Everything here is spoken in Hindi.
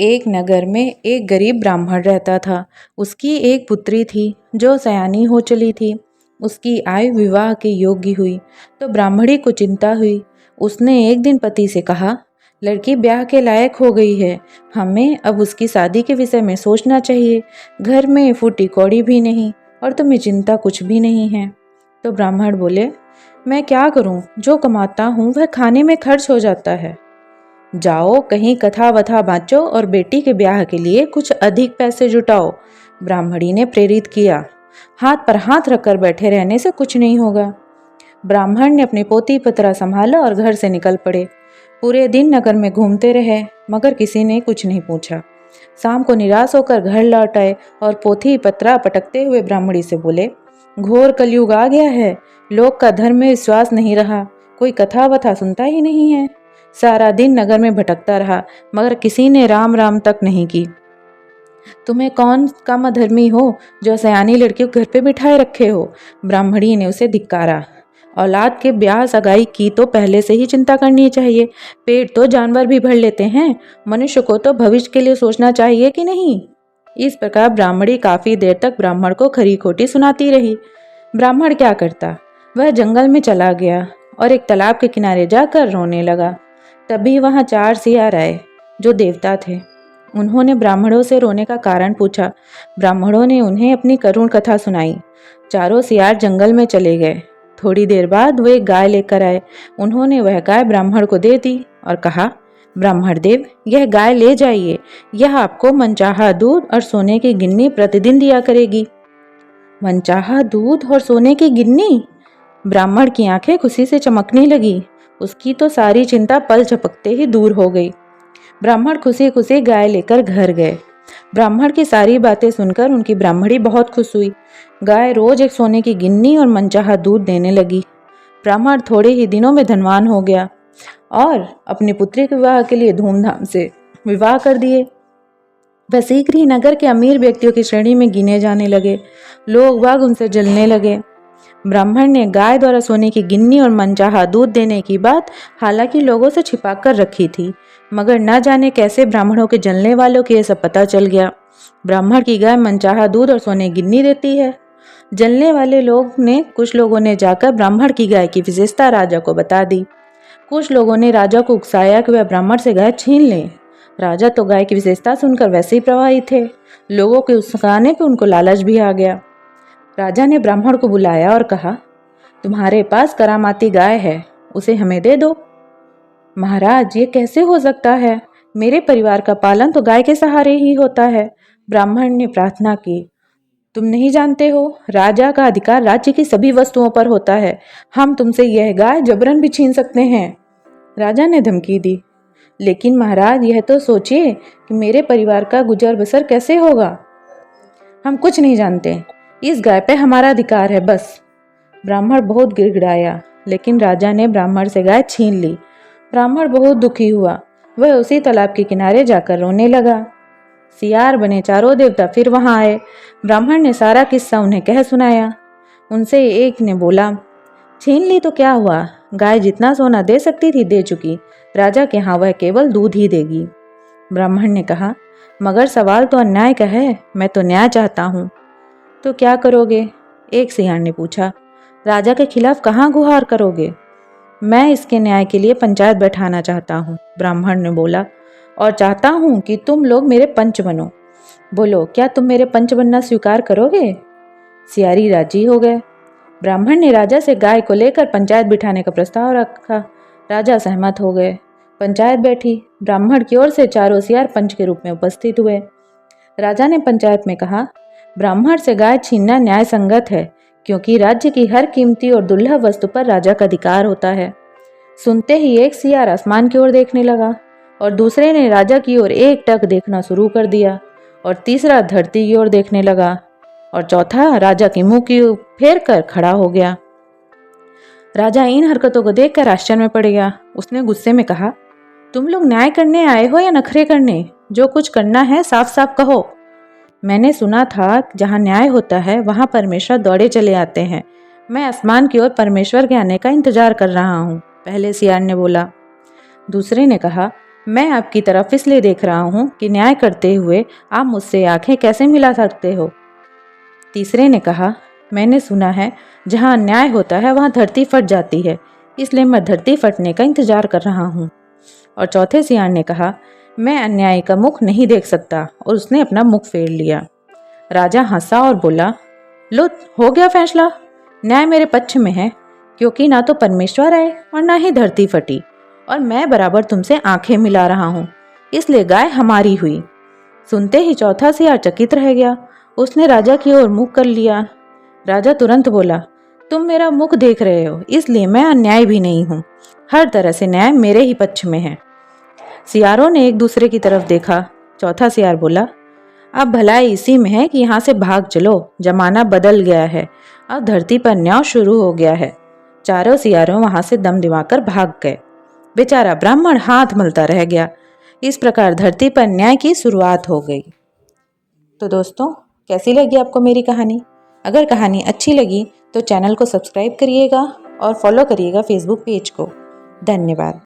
एक नगर में एक गरीब ब्राह्मण रहता था। उसकी एक पुत्री थी जो सयानी हो चली थी। उसकी आयु विवाह के योग्य हुई तो ब्राह्मणी को चिंता हुई। उसने एक दिन पति से कहा, लड़की ब्याह के लायक हो गई है, हमें अब उसकी शादी के विषय में सोचना चाहिए। घर में फूटी कौड़ी भी नहीं और तुम्हें चिंता कुछ भी नहीं है। तो ब्राह्मण बोले, मैं क्या करूं, जो कमाता हूं वह खाने में खर्च हो जाता है। जाओ कहीं कथा वथा बाँचो और बेटी के ब्याह के लिए कुछ अधिक पैसे जुटाओ, ब्राह्मणी ने प्रेरित किया। हाथ पर हाथ रखकर बैठे रहने से कुछ नहीं होगा। ब्राह्मण ने अपनी पोती पतरा संभाला और घर से निकल पड़े। पूरे दिन नगर में घूमते रहे मगर किसी ने कुछ नहीं पूछा। शाम को निराश होकर घर लौट आए और पोथी पतरा पटकते हुए ब्राह्मणी से बोले, घोर कलयुग आ गया है, लोग का धर्म में विश्वास नहीं रहा, कोई कथा वथा सुनता ही नहीं है। सारा दिन नगर में भटकता रहा मगर किसी ने राम राम तक नहीं की। तुम्हें कौन कम अधर्मी हो जो सयानी लड़की को घर पे बिठाए रखे हो। ब्राह्मणी ने उसे धिक्कारा। औलाद के ब्याह सगाई की तो पहले से ही चिंता करनी चाहिए। पेट तो जानवर भी भर लेते हैं, मनुष्य को तो भविष्य के लिए सोचना चाहिए कि नहीं। इस प्रकार ब्राह्मणी काफी देर तक ब्राह्मण को खरी खोटी सुनाती रही। ब्राह्मण क्या करता, वह जंगल में चला गया और एक तालाब के किनारे जाकर रोने लगा। तभी वहां 4 सियार आए जो देवता थे। उन्होंने ब्राह्मणों से रोने का कारण पूछा। ब्राह्मणों ने उन्हें अपनी करुण कथा सुनाई। चारों सियार जंगल में चले गए। थोड़ी देर बाद वे एक गाय लेकर आए। उन्होंने वह गाय ब्राह्मण को दे दी और कहा, ब्राह्मण देव, यह गाय ले जाइए, यह आपको मनचाहा दूध और सोने की गिन्नी प्रतिदिन दिया करेगी। मनचाहा दूध और सोने की गिन्नी? ब्राह्मण की आंखें खुशी से चमकने लगी। उसकी तो सारी चिंता पल झपकते ही दूर हो गई। ब्राह्मण खुशी खुशी गाय लेकर घर गए। ब्राह्मण की सारी बातें सुनकर उनकी ब्राह्मणी बहुत खुश हुई। गाय रोज एक सोने की गिन्नी और मनचाहा दूध देने लगी। ब्राह्मण थोड़े ही दिनों में धनवान हो गया और अपनी पुत्री के विवाह के लिए धूमधाम से विवाह कर दिए। वह शीघ्र ही नगर के अमीर व्यक्तियों की श्रेणी में गिने जाने लगे। लोग बाग उनसे जलने लगे। ब्राह्मण ने गाय द्वारा सोने की गिन्नी और मनचाहा दूध देने की बात हालांकि लोगों से छिपा कर रखी थी, मगर न जाने कैसे ब्राह्मणों के जलने वालों को यह सब पता चल गया। ब्राह्मण की गाय मनचाहा दूध और सोने की गिन्नी देती है। जलने वाले कुछ लोगों ने जाकर ब्राह्मण की गाय की विशेषता राजा को बता दी। कुछ लोगों ने राजा को उकसाया कि वह ब्राह्मण से गाय छीन ले। राजा तो गाय की विशेषता सुनकर वैसे ही प्रभावित थे। लोगों के उकसाने पर उनको लालच भी आ गया। राजा ने ब्राह्मण को बुलाया और कहा, तुम्हारे पास करामाती गाय है, उसे हमें दे दो। महाराज, ये कैसे हो सकता है, मेरे परिवार का पालन तो गाय के सहारे ही होता है। ब्राह्मण ने प्रार्थना की, तुम नहीं जानते हो, राजा का अधिकार राज्य की सभी वस्तुओं पर होता है। हम तुमसे यह गाय जबरन भी छीन सकते हैं। राजा ने धमकी दी। लेकिन महाराज, यह तो सोचिए कि मेरे परिवार का गुजर बसर कैसे होगा। हम कुछ नहीं जानते, इस गाय पे हमारा अधिकार है बस। ब्राह्मण बहुत गिड़गिड़ाया, लेकिन राजा ने ब्राह्मण से गाय छीन ली। ब्राह्मण बहुत दुखी हुआ। वह उसी तालाब के किनारे जाकर रोने लगा। सियार बने चारों देवता फिर वहां आए। ब्राह्मण ने सारा किस्सा उन्हें कह सुनाया। उनसे एक ने बोला, छीन ली तो क्या हुआ, गाय जितना सोना दे सकती थी दे चुकी, राजा के यहाँ वह केवल दूध ही देगी। ब्राह्मण ने कहा, मगर सवाल तो अन्याय का है, मैं तो न्याय चाहता हूँ। तो क्या करोगे, एक सियार ने पूछा। राजा के खिलाफ कहाँ गुहार करोगे। मैं इसके न्याय के लिए पंचायत बैठाना चाहता हूँ, ब्राह्मण ने बोला, और चाहता हूँ कि तुम लोग मेरे पंच बनो। बोलो, क्या तुम मेरे पंच बनना स्वीकार करोगे। सियारी राजी हो गए। ब्राह्मण ने राजा से गाय को लेकर पंचायत बिठाने का प्रस्ताव रखा। राजा सहमत हो गए। पंचायत बैठी। ब्राह्मण की ओर से चारों सियार पंच के रूप में उपस्थित हुए। राजा ने पंचायत में कहा, ब्राह्मण से गाय छीनना न्याय संगत है, क्योंकि राज्य की हर कीमती और दुर्लभ वस्तु पर राजा का अधिकार होता है। सुनते ही एक सियार आसमान की ओर देखने लगा और दूसरे ने राजा की ओर एक टक देखना शुरू कर दिया और तीसरा धरती की ओर देखने लगा और चौथा राजा के मुंह की ओर फेर कर खड़ा हो गया। राजा इन हरकतों को देखकर आश्चर्य में पड़ गया। उसने गुस्से में कहा, तुम लोग न्याय करने आए हो या नखरे करने, जो कुछ करना है साफ साफ कहो। मैंने सुना था जहाँ न्याय होता है वहाँ परमेश्वर दौड़े चले आते हैं। मैं आसमान की ओर परमेश्वर के आने का इंतजार कर रहा हूँ, पहले सियार ने बोला। दूसरे ने कहा, मैं आपकी तरफ इसलिए देख रहा हूँ कि न्याय करते हुए आप मुझसे आंखें कैसे मिला सकते हो। तीसरे ने कहा, मैंने सुना है जहाँ अन्याय होता है वहाँ धरती फट जाती है, इसलिए मैं धरती फटने का इंतजार कर रहा हूँ। और चौथे सियार ने कहा, मैं अन्याय का मुख नहीं देख सकता, और उसने अपना मुख फेर लिया। राजा हंसा और बोला, लो, हो गया फैसला। न्याय मेरे पक्ष में है, क्योंकि ना तो परमेश्वर आए और ना ही धरती फटी, और मैं बराबर तुमसे आंखें मिला रहा हूँ, इसलिए गाय हमारी हुई। सुनते ही चौथा सियार चकित रह गया। उसने राजा की ओर मुख कर लिया। राजा तुरंत बोला, तुम मेरा मुख देख रहे हो, इसलिए मैं अन्याय भी नहीं हूँ। हर तरह से न्याय मेरे ही पक्ष में है। सियारों ने एक दूसरे की तरफ देखा। चौथा सियार बोला, अब भलाई इसी में है कि यहाँ से भाग चलो, जमाना बदल गया है, अब धरती पर न्याय शुरू हो गया है। चारों सियारों वहां से दम दिमाकर भाग गए। बेचारा ब्राह्मण हाथ मलता रह गया। इस प्रकार धरती पर न्याय की शुरुआत हो गई। तो दोस्तों, कैसी लगी आपको मेरी कहानी? अगर कहानी अच्छी लगी तो चैनल को सब्सक्राइब करिएगा और फॉलो करिएगा फेसबुक पेज को। धन्यवाद।